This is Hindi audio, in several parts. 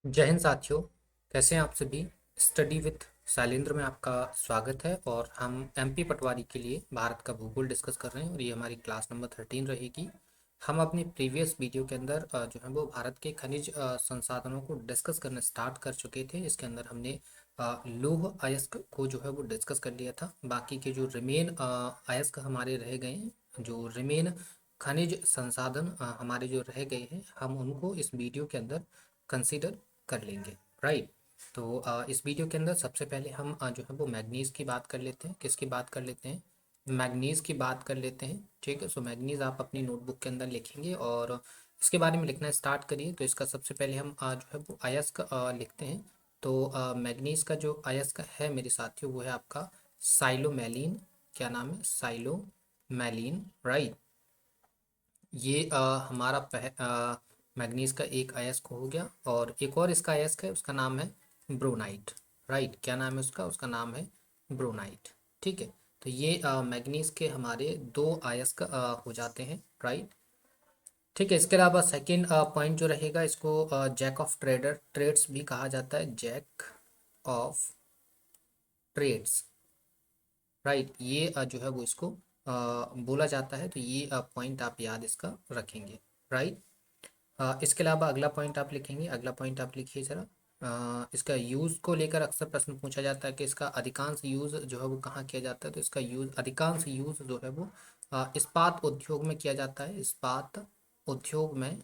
जय हिंद साथियों। कैसे हैं आप सभी। स्टडी विथ शैलेंद्र में आपका स्वागत है और हम एमपी पटवारी के लिए भारत का भूगोल डिस्कस कर रहे हैं और ये हमारी क्लास नंबर 13 रहेगी। हम अपनी प्रीवियस वीडियो के अंदर जो है वो भारत के खनिज संसाधनों को डिस्कस करना स्टार्ट कर चुके थे। इसके अंदर हमने लौह अयस्क को जो है वो डिस्कस कर लिया था। बाकी के जो रिमेन अयस्क हमारे रह गए हैं, जो रिमेन खनिज संसाधन हमारे जो रह गए हैं, हम उनको इस वीडियो के अंदर कंसीडर कर लेंगे। राइट। तो इस वीडियो के अंदर सबसे पहले हम जो है वो मैग्नीज की बात कर लेते हैं। किसकी बात कर लेते हैं? मैग्नीज की बात कर लेते हैं। ठीक है। सो मैग्नीज आप अपनी नोटबुक के अंदर लिखेंगे और इसके बारे में लिखना स्टार्ट करिए। तो इसका सबसे पहले हम जो है वो अयस्क लिखते हैं। तो मैग्नीज का जो अयस्क है मेरे साथियों, वो है आपका साइलोमेलिन। क्या नाम है? साइलोमेलिन। राइट। ये हमारा मैग्नीज का एक अयस्क हो गया और एक और इसका अयस्क है, उसका नाम है ब्रोनाइट। राइट। क्या नाम है उसका? उसका नाम है ब्रोनाइट। ठीक है। तो ये मैग्नीज के हमारे दो अयस्क हो जाते हैं। राइट। ठीक है। इसके अलावा सेकंड पॉइंट जो रहेगा, इसको जैक ऑफ ट्रेड्स भी कहा जाता है। Jack of trades. राइट। ये जो है वो इसको बोला जाता है। तो ये पॉइंट आप याद इसका रखेंगे। राइट। इसके अलावा अगला पॉइंट आप लिखेंगे। अगला पॉइंट आप लिखिए जरा। इसका यूज़ को लेकर अक्सर प्रश्न पूछा जाता है कि इसका अधिकांश यूज़ जो है वो कहाँ किया जाता है। तो इसका यूज़, अधिकांश यूज़ जो है वो इस्पात उद्योग में किया जाता है। इस्पात उद्योग में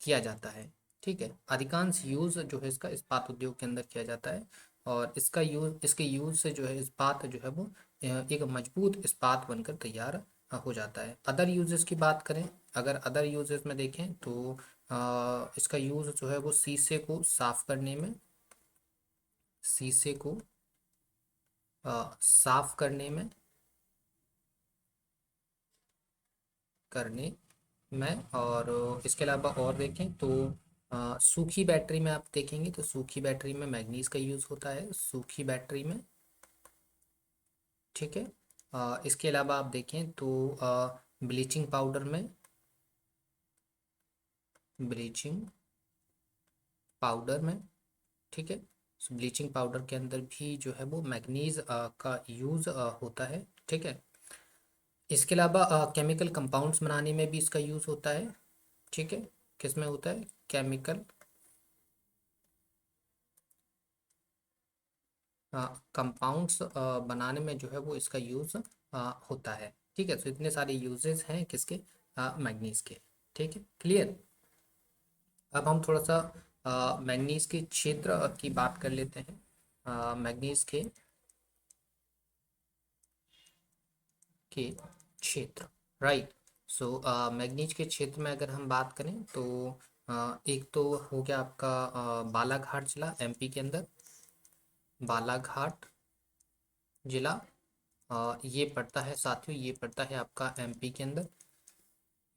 किया जाता है। ठीक है। अधिकांश यूज़ जो है इसका इस्पात उद्योग के अंदर किया जाता है और इसका यूज़, इसके यूज़ से जो है इस्पात जो है वो एक मजबूत इस्पात बनकर तैयार हो जाता है। अदर यूजेस की बात करें, अगर अदर यूजेस में देखें तो इसका यूज़ जो है वो शीशे को साफ करने में, शीशे को साफ करने में और इसके अलावा और देखें तो सूखी बैटरी में आप देखेंगे तो सूखी बैटरी में मैग्नीज का यूज़ होता है। सूखी बैटरी में। ठीक है। इसके अलावा आप देखें तो ब्लीचिंग पाउडर में, ब्लीचिंग पाउडर में। ठीक है। ब्लीचिंग पाउडर के अंदर भी जो है वो मैग्नीज का यूज़ होता है। ठीक है। इसके अलावा केमिकल कंपाउंड्स बनाने में भी इसका यूज़ होता है। ठीक है। किस में होता है? केमिकल कंपाउंड्स बनाने में जो है वो इसका यूज़ होता है। ठीक है। तो इतने सारे यूजेस हैं किसके? मैग्नीज के। ठीक है। क्लियर। अब हम थोड़ा सा मैग्नीज के क्षेत्र की बात कर लेते हैं। मैग्नीज के क्षेत्र। राइट। सो मैग्नीज के क्षेत्र में अगर हम बात करें तो एक तो हो गया आपका बालाघाट जिला एमपी के अंदर। बालाघाट जिला ये पड़ता है साथियों, ये पड़ता है आपका एमपी के अंदर।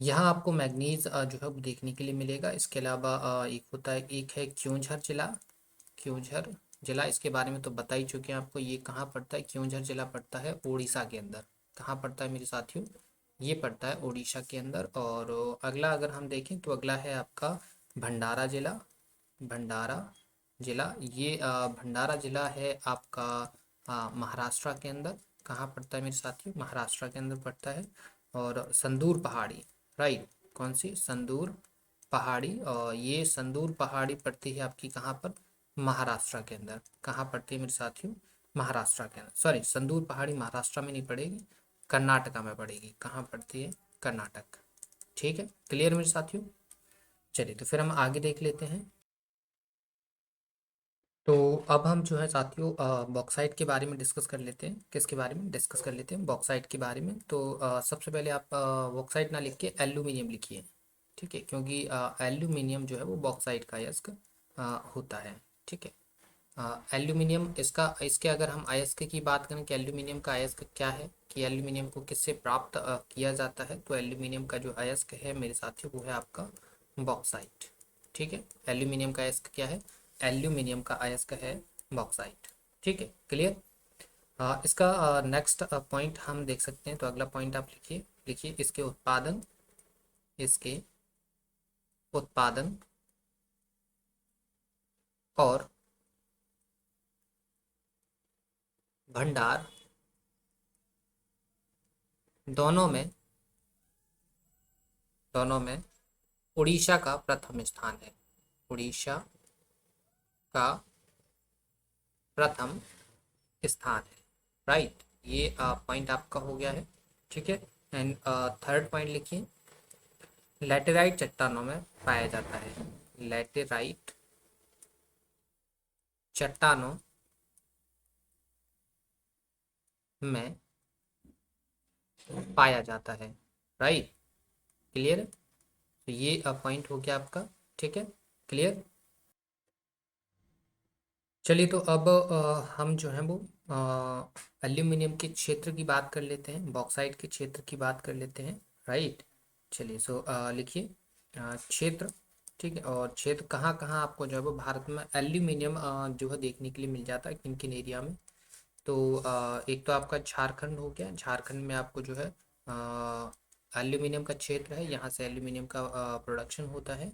यहाँ आपको मैग्नीज जो है वो देखने के लिए मिलेगा। इसके अलावा एक होता है, एक है क्योंझर जिला। क्योंझर जिला, इसके बारे में तो बता ही चुके हैं आपको। ये कहाँ पड़ता है? क्योंझर जिला पड़ता है उड़ीसा के अंदर। कहाँ पड़ता है मेरे साथियों? ये पड़ता है उड़ीसा के अंदर। और अगला अगर हम देखें तो अगला है आपका भंडारा जिला। भंडारा जिला, ये भंडारा जिला है आपका महाराष्ट्र के अंदर। कहाँ पड़ता है मेरे साथियों? महाराष्ट्र के अंदर पड़ता है। और संदूर पहाड़ी। राइट। कौन सी? संदूर पहाड़ी। और ये संदूर पहाड़ी पड़ती है आपकी कहाँ पर? महाराष्ट्र के अंदर। कहाँ पड़ती है मेरे साथियों? महाराष्ट्र के अंदर। सॉरी, संदूर पहाड़ी महाराष्ट्र में नहीं पड़ेगी, कर्नाटका में पड़ेगी। कहाँ पड़ती है? कर्नाटक। ठीक है। क्लियर मेरे साथियों। चलिए तो फिर हम आगे देख लेते हैं। तो अब हम जो है साथियों बॉक्साइट के बारे में डिस्कस कर लेते हैं। किसके बारे में डिस्कस कर लेते हैं? बॉक्साइट के बारे में। तो सबसे पहले आप बॉक्साइट ना लिख के एल्यूमिनियम लिखिए। ठीक है। क्योंकि एल्यूमिनियम जो है वो बॉक्साइट का अयस्क होता है। ठीक है। एल्यूमिनियम इसका, इसके अगर हम अयस्क की बात करें कि एल्यूमिनियम का अयस्क क्या है, कि एल्यूमिनियम को किससे प्राप्त किया जाता है, तो एल्यूमिनियम का जो अयस्क है मेरे साथियों वो है आपका बॉक्साइट। ठीक है। एल्यूमिनियम का अयस्क क्या है? एल्यूमिनियम का अयस्क है बॉक्साइट। ठीक है। क्लियर। इसका नेक्स्ट पॉइंट हम देख सकते हैं। तो अगला पॉइंट आप लिखिए। लिखिए इसके उत्पादन, इसके उत्पादन और भंडार दोनों में दोनों में उड़ीसा का प्रथम स्थान है। उड़ीसा का प्रथम स्थान है। राइट, ये पॉइंट आपका हो गया है। ठीक है। एंड थर्ड पॉइंट लिखिए, लैटेराइट चट्टानों में पाया जाता है। लैटेराइट चट्टानों में पाया जाता है। राइट, क्लियर है। तो ये पॉइंट हो गया आपका। ठीक है, क्लियर। चलिए, तो अब हम जो है वो एल्यूमिनियम के क्षेत्र की बात कर लेते हैं, बॉक्साइट के क्षेत्र की बात कर लेते हैं। राइट, चलिए, सो लिखिए क्षेत्र। ठीक है, और क्षेत्र कहाँ कहाँ आपको जो है वो भारत में एल्यूमिनियम जो है देखने के लिए मिल जाता है, किन किन एरिया में। तो एक तो आपका झारखंड हो गया। झारखंड में आपको जो है एल्यूमिनियम का क्षेत्र है, यहाँ से एल्यूमिनियम का प्रोडक्शन होता है।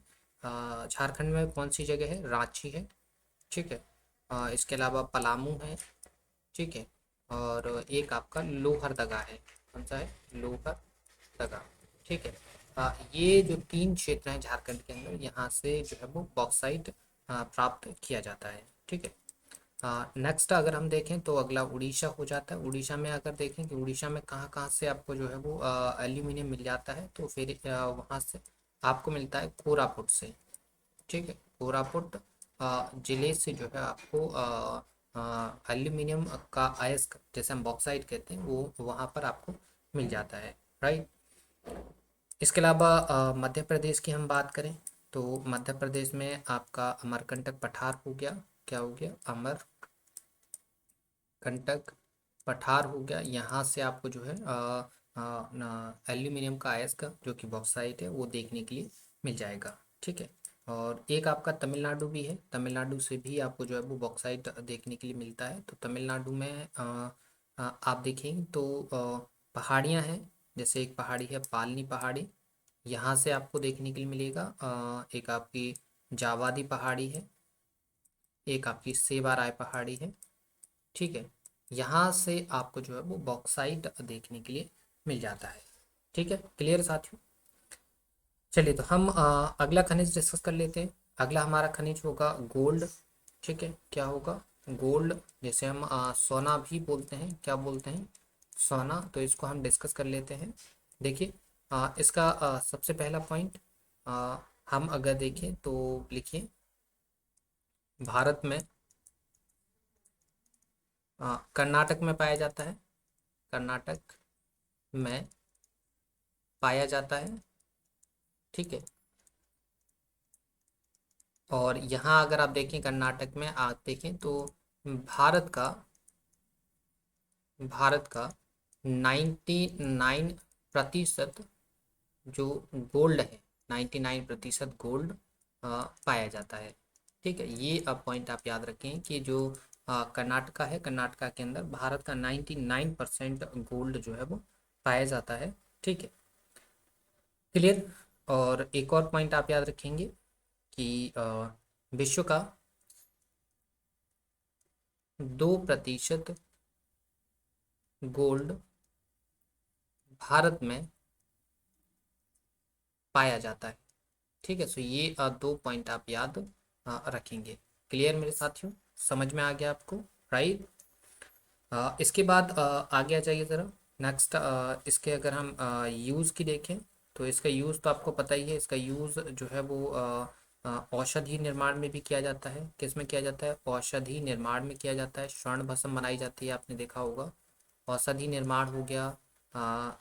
झारखंड में कौन सी जगह है? रांची है। ठीक है। इसके अलावा पलामू है। ठीक है। और एक आपका लोहरदगा है। कौन सा है? लोहरदगा। ठीक है। ये जो तीन क्षेत्र हैं झारखंड के अंदर, यहाँ से जो है वो बॉक्साइट प्राप्त किया जाता है। ठीक है। नेक्स्ट अगर हम देखें तो अगला उड़ीसा हो जाता है। उड़ीसा में अगर देखें कि उड़ीसा में कहाँ कहाँ से आपको जो है वो एल्यूमिनियम मिल जाता है, तो फिर वहाँ से आपको मिलता है कोरापुट से। ठीक है। कोरापुट जिले से जो है आपको एल्यूमिनियम का अयस्क, जैसे हम बॉक्साइट कहते हैं, वो वहाँ पर आपको मिल जाता है। राइट। इसके अलावा मध्य प्रदेश की हम बात करें तो मध्य प्रदेश में आपका अमरकंटक पठार हो गया। क्या हो गया? अमरकंटक पठार हो गया। यहाँ से आपको जो है एल्यूमिनियम का अयस्क जो कि बॉक्साइट है वो देखने के लिए मिल जाएगा। ठीक है। और एक आपका तमिलनाडु भी है। तमिलनाडु से भी आपको जो है वो बॉक्साइट देखने के लिए मिलता है। तो तमिलनाडु में आप देखेंगे तो पहाड़ियाँ हैं। जैसे एक पहाड़ी है पालनी पहाड़ी, यहाँ से आपको देखने के लिए मिलेगा। एक आपकी जावादी पहाड़ी है, एक आपकी सेवाराय पहाड़ी है। ठीक है। यहाँ से आपको जो है वो बॉक्साइट देखने के लिए मिल जाता है। ठीक है, क्लियर साथियों। चलिए, तो हम अगला खनिज डिस्कस कर लेते हैं। अगला हमारा खनिज होगा गोल्ड। ठीक है, क्या होगा? गोल्ड, जैसे हम सोना भी बोलते हैं। क्या बोलते हैं? सोना। तो इसको हम डिस्कस कर लेते हैं। देखिए, इसका सबसे पहला पॉइंट हम अगर देखें तो लिखिए, भारत में कर्नाटक में पाया जाता है। कर्नाटक में पाया जाता है। ठीक है। और यहाँ अगर आप देखें, कर्नाटक में आप देखें तो भारत का भारत का 99% जो गोल्ड है, 99% गोल्ड पाया जाता है। ठीक है। ये अब पॉइंट आप याद रखें कि जो कर्नाटका है, कर्नाटका के अंदर भारत का 99% गोल्ड जो है वो पाया जाता है। ठीक है, क्लियर। और एक और पॉइंट आप याद रखेंगे कि विश्व का 2% गोल्ड भारत में पाया जाता है। ठीक है। सो ये दो पॉइंट आप याद रखेंगे। क्लियर मेरे साथियों, समझ में आ गया आपको? राइट। इसके बाद आगे आ जाइए ज़रा। नेक्स्ट इसके अगर हम यूज़ की देखें तो इसका यूज़ तो आपको पता ही है। इसका यूज़ जो है वो औषधि निर्माण में भी किया जाता है। किस में किया जाता है? औषधि निर्माण में किया जाता है। स्वर्ण भस्म बनाई जाती है, आपने देखा होगा। औषधि निर्माण हो गया।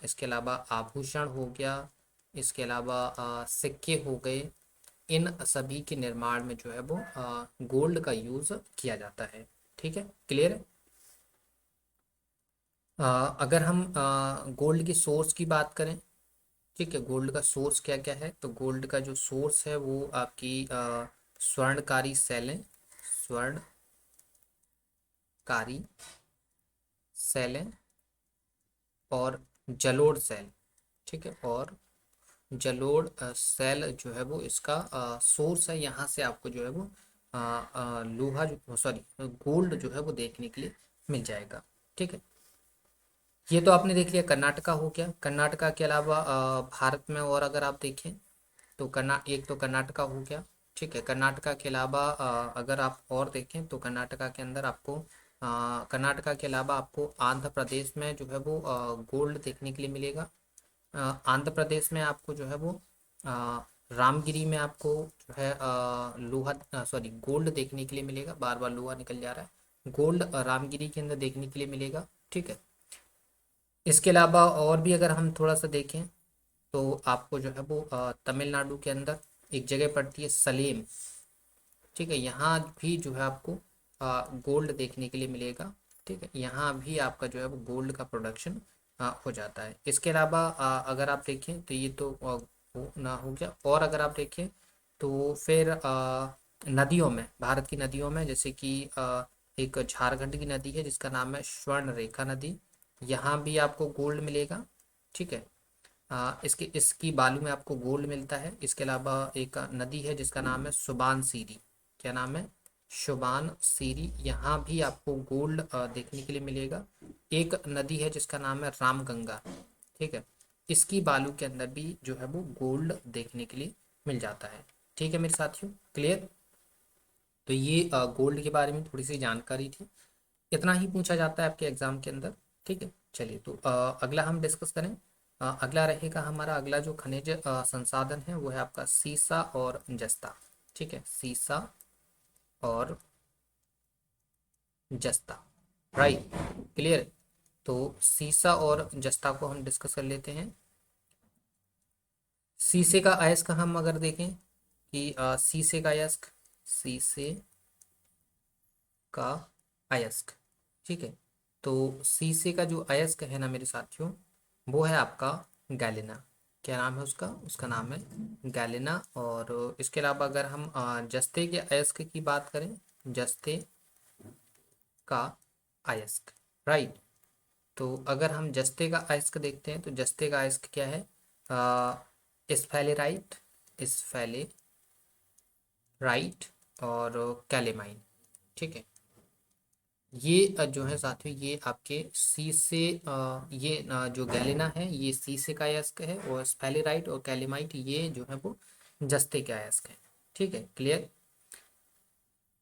इसके अलावा आभूषण हो गया। इसके अलावा सिक्के हो गए। इन सभी के निर्माण में जो है वो गोल्ड का यूज़ किया जाता है। ठीक है, क्लियर है। अगर हम गोल्ड की सोर्स की बात करें, ठीक है, गोल्ड का सोर्स क्या क्या है? तो गोल्ड का जो सोर्स है वो आपकी स्वर्णकारी सेलें, स्वर्णकारी सेलें और जलोढ़ सेल। ठीक है। और जलोढ़ सेल जो है वो इसका सोर्स है। यहाँ से आपको जो है वो लोहा जो सॉरी गोल्ड जो है वो देखने के लिए मिल जाएगा। ठीक है, ये तो आपने देख लिया कर्नाटका हो गया। कर्नाटका के अलावा भारत में और अगर आप देखें तो एक तो कर्नाटका हो गया। ठीक है, कर्नाटका के अलावा अगर आप और देखें तो कर्नाटका के अंदर आपको कर्नाटका के अलावा आपको आंध्र प्रदेश में जो है वो गोल्ड देखने के लिए मिलेगा। आंध्र प्रदेश में आपको जो है वो अ, रामगिरी में आपको जो है लोहा सॉरी गोल्ड देखने के लिए मिलेगा। बार बार लोहा निकल जा रहा है। गोल्ड रामगिरी के अंदर देखने के लिए मिलेगा। ठीक है, इसके अलावा और भी अगर हम थोड़ा सा देखें तो आपको जो है वो तमिलनाडु के अंदर एक जगह पड़ती है सलेम। ठीक है, यहाँ भी जो है आपको गोल्ड देखने के लिए मिलेगा। ठीक है, यहाँ भी आपका जो है वो गोल्ड का प्रोडक्शन हो जाता है। इसके अलावा अगर आप देखें तो ये तो वो ना हो गया। और अगर आप देखें तो फिर नदियों में, भारत की नदियों में जैसे कि एक झारखंड की नदी है जिसका नाम है स्वर्ण रेखा नदी, यहाँ भी आपको गोल्ड मिलेगा। ठीक है, इसकी इसकी बालू में आपको गोल्ड मिलता है। इसके अलावा एक नदी है जिसका नाम है सुबान सीरी। क्या नाम है? शुबान सीरी, यहाँ भी आपको गोल्ड देखने के लिए मिलेगा। एक नदी है जिसका नाम है रामगंगा। ठीक है, इसकी बालू के अंदर भी जो है वो गोल्ड देखने के लिए मिल जाता है। ठीक है मेरे साथियों, क्लियर? तो ये गोल्ड के बारे में थोड़ी सी जानकारी थी। इतना ही पूछा जाता है आपके एग्जाम के अंदर। ठीक है, चलिए तो अगला हम डिस्कस करें। अगला रहेगा हमारा, अगला जो खनिज संसाधन है वो है आपका सीसा और जस्ता। ठीक है, सीसा और जस्ता, राइट, क्लियर। तो सीसा और जस्ता को हम डिस्कस कर लेते हैं। शीशे का अयस्क हम अगर देखें कि शीशे का अयस्क, शीशे का अयस्क। ठीक है, तो शीशे का जो अयस्क है ना मेरे साथियों, वो है आपका गैलेना। क्या नाम है उसका? उसका नाम है गैलेना। और इसके अलावा अगर हम जस्ते के अयस्क की बात करें, जस्ते का अयस्क, राइट। तो अगर हम जस्ते का अयस्क देखते हैं तो जस्ते का अयस्क क्या है? स्फेलेराइट, स्फेलेराइट और कैलेमाइन। ठीक है, ये जो है साथियों ये आपके सीसे ये जो गैलेना है ये सीसे का अयस्क है, और स्फेलेराइट और कैलेमाइट ये जो है वो जस्ते के अयस्क है। ठीक है, क्लियर,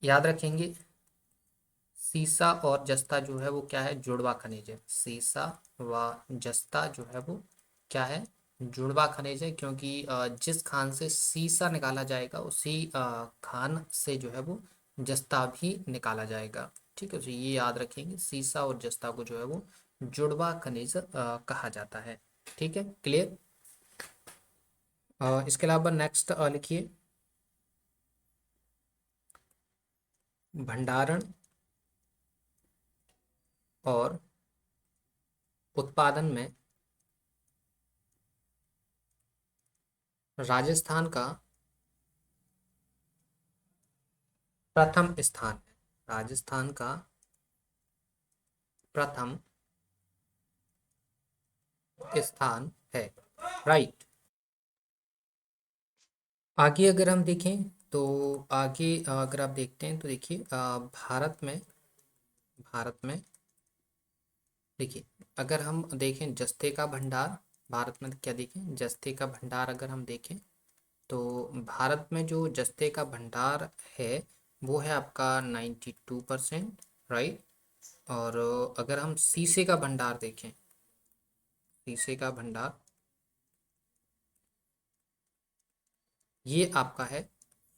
याद रखेंगे। सीसा और जस्ता जो है वो क्या है? जुड़वा खनिज है। सीसा व जस्ता जो है वो क्या है? जुड़वा खनिज है, क्योंकि जिस खान से सीसा निकाला जाएगा उसी खान से जो है वो जस्ता भी निकाला जाएगा। ठीक है, तो ये याद रखेंगे, सीसा और जस्ता को जो है वो जुड़वा खनिज कहा जाता है। ठीक है, क्लियर। इसके अलावा नेक्स्ट लिखिए, भंडारण और उत्पादन में राजस्थान का प्रथम स्थान है। राजस्थान का प्रथम स्थान है, राइट। आगे अगर हम देखें तो आगे अगर आप देखते हैं तो देखिए भारत में देखिए, अगर हम देखें जस्ते का भंडार, भारत में क्या देखें, जस्ते का भंडार अगर हम देखें तो भारत में जो जस्ते का भंडार है वो है आपका 92%, राइट। और अगर हम शीशे का भंडार देखें, शीशे का भंडार ये आपका है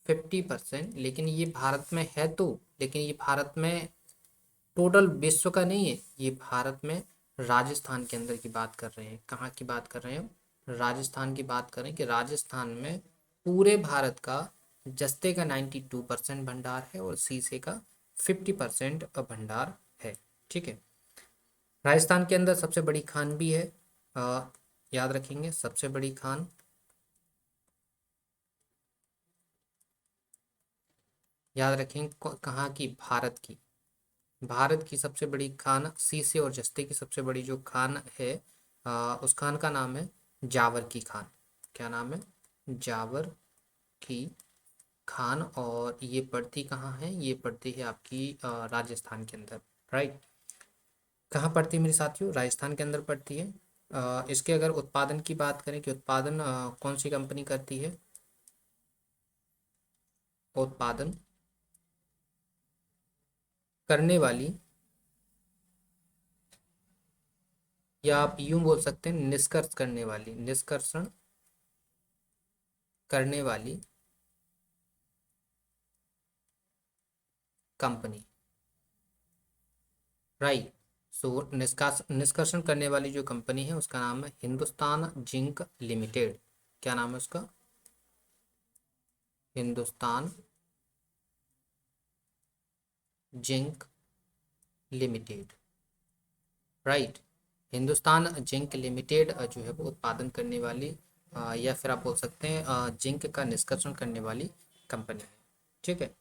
50%। लेकिन ये भारत में है तो, लेकिन ये भारत में टोटल विश्व का नहीं है, ये भारत में राजस्थान के अंदर की बात कर रहे हैं। कहाँ की बात कर रहे हैं हम? राजस्थान की बात करें कि राजस्थान में पूरे भारत का जस्ते का 92% भंडार है और शीशे का 50% भंडार है। ठीक है, राजस्थान के अंदर सबसे बड़ी खान भी है। अ, याद रखेंगे, सबसे बड़ी खान, याद रखेंगे कहाँ की? भारत की। भारत की सबसे बड़ी खान सीसे और जस्ते की सबसे बड़ी जो खान है उस खान का नाम है जावर की खान। क्या नाम है? जावर की खान, और ये पड़ती कहाँ है? ये पड़ती है आपकी राजस्थान के अंदर, राइट। कहाँ पड़ती है मेरे साथियों? राजस्थान के अंदर पड़ती है। इसके अगर उत्पादन की बात करें कि उत्पादन कौन सी कंपनी करती है? उत्पादन करने वाली, या आप यूं बोल सकते हैं निष्कर्ष करने वाली, निष्कर्षण करने वाली कंपनी, राइट। सो निष्कर्षण करने वाली जो कंपनी है उसका नाम है हिंदुस्तान जिंक लिमिटेड। क्या नाम है उसका? Hindustan zinc limited, right. Hindustan zinc limited जो है वो उत्पादन करने वाली या फिर आप बोल सकते हैं जिंक का निष्कर्षण करने वाली कंपनी है, ठीक है।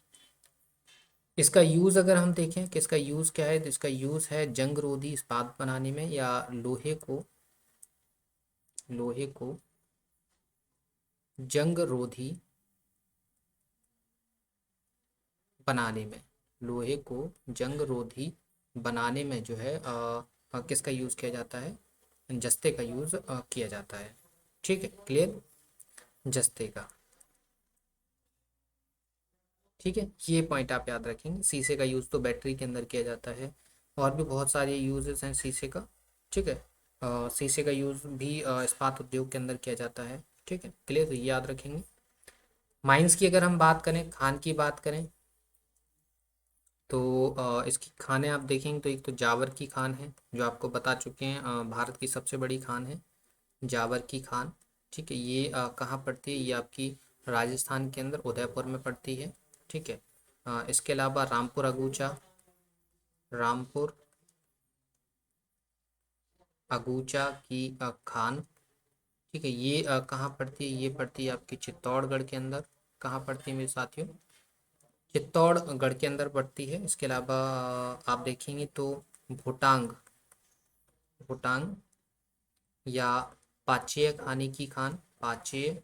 इसका यूज़ अगर हम देखें कि इसका यूज़ क्या है, तो इसका यूज़ है जंग रोधी इस्पात बनाने में, या लोहे को जंग रोधी बनाने में, लोहे को जंग रोधी बनाने में जो है किसका यूज़ किया जाता है? जस्ते का यूज़ किया जाता है, ठीक है, क्लियर। जस्ते का, ठीक है, ये पॉइंट आप याद रखेंगे। शीशे का यूज़ तो बैटरी के अंदर किया जाता है, और भी बहुत सारे यूजेस हैं शीशे का, ठीक है। शीशे का यूज़ भी इस्पात उद्योग के अंदर किया जाता है, ठीक है, क्लियर, तो ये याद रखेंगे। माइंस की अगर हम बात करें, खान की बात करें, तो इसकी खानें आप देखेंगे तो एक तो जावर की खान है, जो आपको बता चुके हैं भारत की सबसे बड़ी खान है जावर की खान, ठीक है। ये कहाँ पड़ती है? ये आपकी राजस्थान के अंदर उदयपुर में पड़ती है, ठीक है। इसके अलावा रामपुर अगूचा, रामपुर अगूचा की खान, ठीक है। ये कहाँ पड़ती है? ये पड़ती है आपकी चित्तौड़गढ़ के अंदर। कहाँ पड़ती है मेरे साथियों? चित्तौड़गढ़ के अंदर पड़ती है। इसके अलावा आप देखेंगे तो भूटांग, भूटांग या पाचेय खानी की खान, पाचेय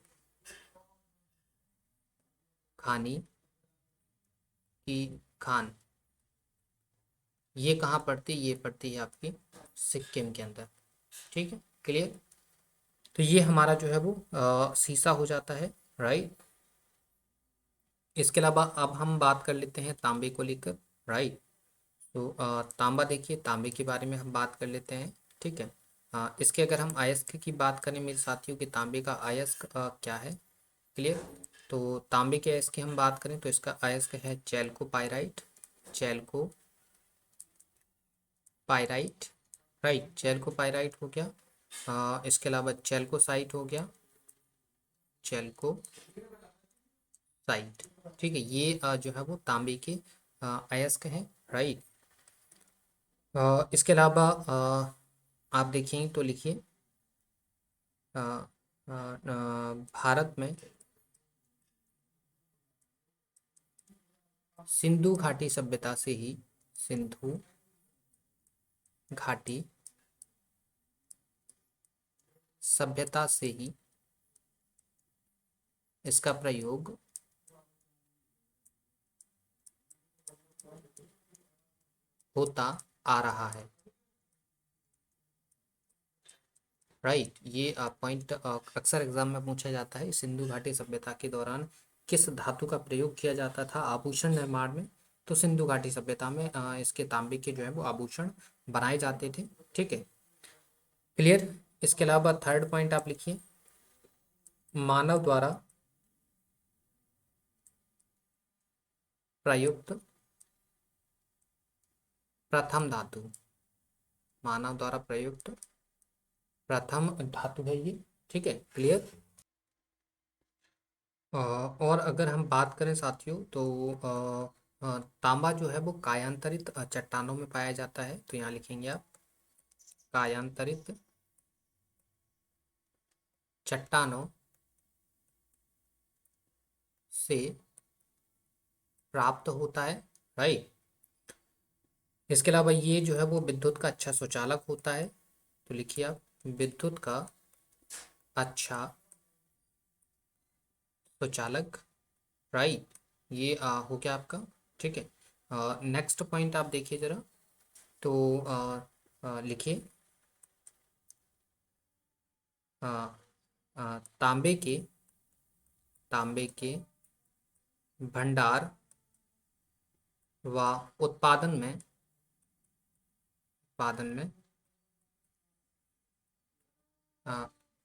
खानी की खान, ये कहाँ पड़ती है? ये पड़ती है आपकी सिक्किम के अंदर, ठीक है, क्लियर। तो ये हमारा जो है वो सीसा हो जाता है, राइट। इसके अलावा अब हम बात कर लेते हैं तांबे को लेकर, राइट। तो तांबा, देखिए तांबे के बारे में हम बात कर लेते हैं, ठीक है। इसके अगर हम अयस्क की बात करें मेरे साथियों कि तांबे का अयस्क क्या है, क्लियर। तो तांबे के अयस्क की हम बात करें तो इसका अयस्क है चैल्कोपाइराइट, चैल्को पाइराइट, राइट, चैल्कोपाइराइट हो गया। इसके अलावा चैल्कोसाइट हो गया, चैल्कोसाइट, ठीक है। ये जो है वो तांबे के अयस्क हैं, राइट। इसके अलावा आप देखें तो लिखिए भारत में सिंधु घाटी सभ्यता से ही, सिंधु घाटी सभ्यता से ही इसका प्रयोग होता आ रहा है, राइट। ये पॉइंट अक्सर एग्जाम में पूछा जाता है। सिंधु घाटी सभ्यता के दौरान किस धातु का प्रयोग किया जाता था आभूषण निर्माण में? तो सिंधु घाटी सभ्यता में इसके तांबे के जो है वो आभूषण बनाए जाते थे, ठीक है, क्लियर। इसके अलावा थर्ड पॉइंट आप लिखिए, मानव द्वारा प्रयुक्त प्रथम धातु, मानव द्वारा प्रयुक्त प्रथम धातु है ये, ठीक है, क्लियर। और अगर हम बात करें साथियों तो तांबा जो है वो कायांतरित चट्टानों में पाया जाता है, तो यहाँ लिखेंगे आप कायांतरित चट्टानों से प्राप्त होता है, राइट। इसके अलावा ये जो है वो विद्युत का अच्छा सुचालक होता है, तो लिखिए आप विद्युत का अच्छा सुचालक राइट। ये हो गया आपका। ठीक है। नेक्स्ट पॉइंट आप देखिए जरा। तो लिखिए अ, तांबे के भंडार व उत्पादन में अ,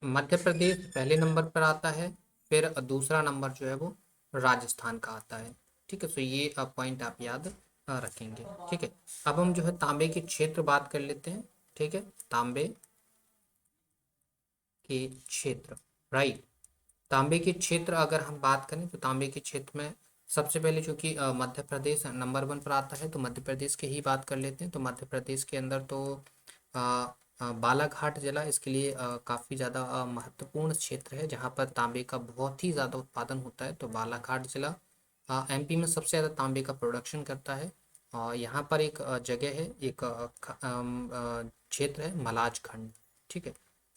मध्य प्रदेश पहले नंबर पर आता है। फिर दूसरा नंबर जो है वो राजस्थान का आता है। ठीक है, तो ये पॉइंट आप याद रखेंगे। ठीक है। अब हम जो है तांबे के क्षेत्र बात कर लेते हैं। ठीक है, तांबे के क्षेत्र। राइट। तांबे के क्षेत्र अगर हम बात करें तो तांबे के क्षेत्र में सबसे पहले चूंकि मध्य प्रदेश नंबर 1 पर आता है तो मध्य प्रदेश की ही बात कर लेते हैं। तो मध्य प्रदेश के अंदर तो अ, बालाघाट जिला इसके लिए काफ़ी ज़्यादा महत्वपूर्ण क्षेत्र है जहाँ पर तांबे का बहुत ही ज़्यादा उत्पादन होता है। तो बालाघाट जिला एमपी में सबसे ज़्यादा तांबे का प्रोडक्शन करता है। यहाँ पर एक जगह है, एक क्षेत्र है मलाज खंड। ठीक है।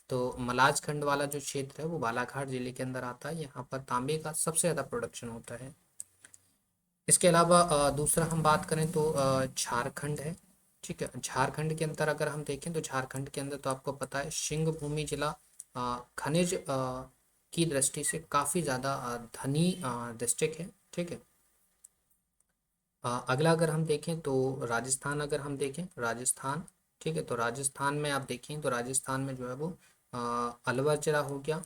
तो मलाज खंड वाला जो क्षेत्र है वो बालाघाट जिले के अंदर आता है। यहाँ पर तांबे का सबसे ज़्यादा प्रोडक्शन होता है। इसके अलावा दूसरा हम बात करें तो झारखंड है। ठीक है, झारखंड के अंदर अगर हम देखें तो झारखंड के अंदर तो आपको पता है सिंहभूमि जिला खनिज की दृष्टि से काफ़ी ज़्यादा धनी डिस्ट्रिक्ट है। ठीक है। अगला अगर हम देखें तो राजस्थान, अगर हम देखें राजस्थान। ठीक है, तो राजस्थान में आप देखें तो राजस्थान में जो है वो अलवर जिला हो गया,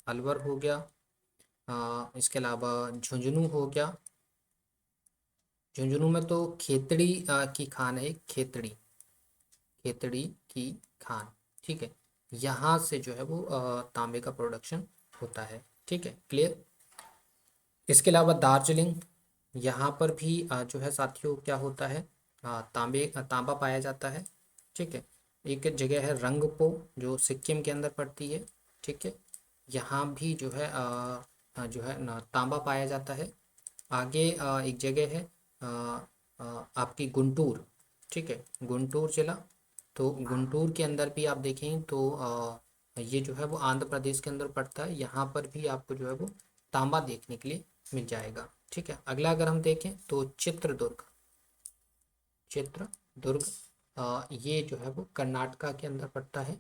अलवर हो गया। इसके अलावा झुंझुनू हो गया। झुंझुनू में तो खेतड़ी की खान है, खेतड़ी, खेतड़ी की खान। ठीक है, यहाँ से जो है वो तांबे का प्रोडक्शन होता है। ठीक है, क्लियर। इसके अलावा दार्जिलिंग, यहाँ पर भी जो है साथियों क्या होता है, तांबा पाया जाता है। ठीक है। एक जगह है रंगपो जो सिक्किम के अंदर पड़ती है। ठीक है, यहाँ भी जो है जो है ना तांबा पाया जाता है। आगे एक जगह है अ, आपकी गुंटूर। ठीक है, गुंटूर जिला। तो गुंटूर के अंदर भी आप देखें तो ये जो है वो आंध्र प्रदेश के अंदर पड़ता है। यहाँ पर भी आपको जो है वो तांबा देखने के लिए मिल जाएगा। ठीक है, अगला अगर हम देखें तो चित्रदुर्ग, चित्रदुर्ग ये जो है वो कर्नाटका के अंदर पड़ता है।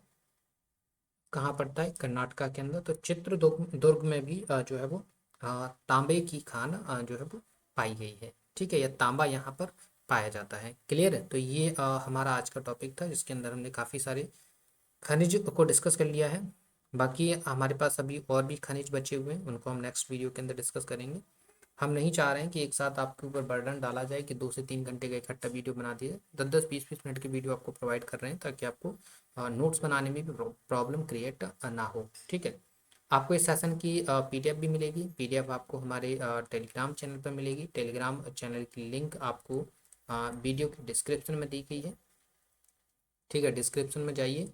कहाँ पड़ता है? कर्नाटका के अंदर। तो चित्रदुर्ग दुर्ग में भी जो है वो तांबे की खान जो है वो पाई गई है। ठीक है, यह तांबा यहाँ पर पाया जाता है। क्लियर है। तो ये हमारा आज का टॉपिक था जिसके अंदर हमने काफ़ी सारे खनिज को डिस्कस कर लिया है। बाकी हमारे पास अभी और भी खनिज बचे हुए हैं, उनको हम नेक्स्ट वीडियो के अंदर डिस्कस करेंगे। हम नहीं चाह रहे हैं कि एक साथ आपके ऊपर बर्डन डाला जाए कि 2 से 3 घंटे का इकट्ठा वीडियो बना दिए। 10-10 20-20 मिनट की वीडियो आपको प्रोवाइड कर रहे हैं ताकि आपको नोट्स बनाने में भी प्रॉब्लम क्रिएट ना हो। ठीक है। आपको इस सेशन की पीडीएफ भी मिलेगी। पीडीएफ आपको हमारे टेलीग्राम चैनल पर मिलेगी। टेलीग्राम चैनल की लिंक आपको वीडियो के डिस्क्रिप्शन में दी गई है। ठीक है, डिस्क्रिप्शन में जाइए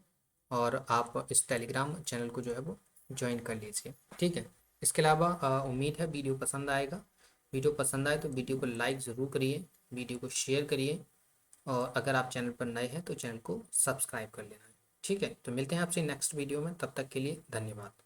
और आप इस टेलीग्राम चैनल को जो है वो ज्वाइन कर लीजिए। ठीक है। इसके अलावा उम्मीद है वीडियो पसंद आएगा। वीडियो पसंद आए तो वीडियो को लाइक ज़रूर करिए, वीडियो को शेयर करिए और अगर आप चैनल पर नए हैं तो चैनल को सब्सक्राइब कर लेना है। ठीक है, तो मिलते हैं आपसे नेक्स्ट वीडियो में, तब तक के लिए धन्यवाद।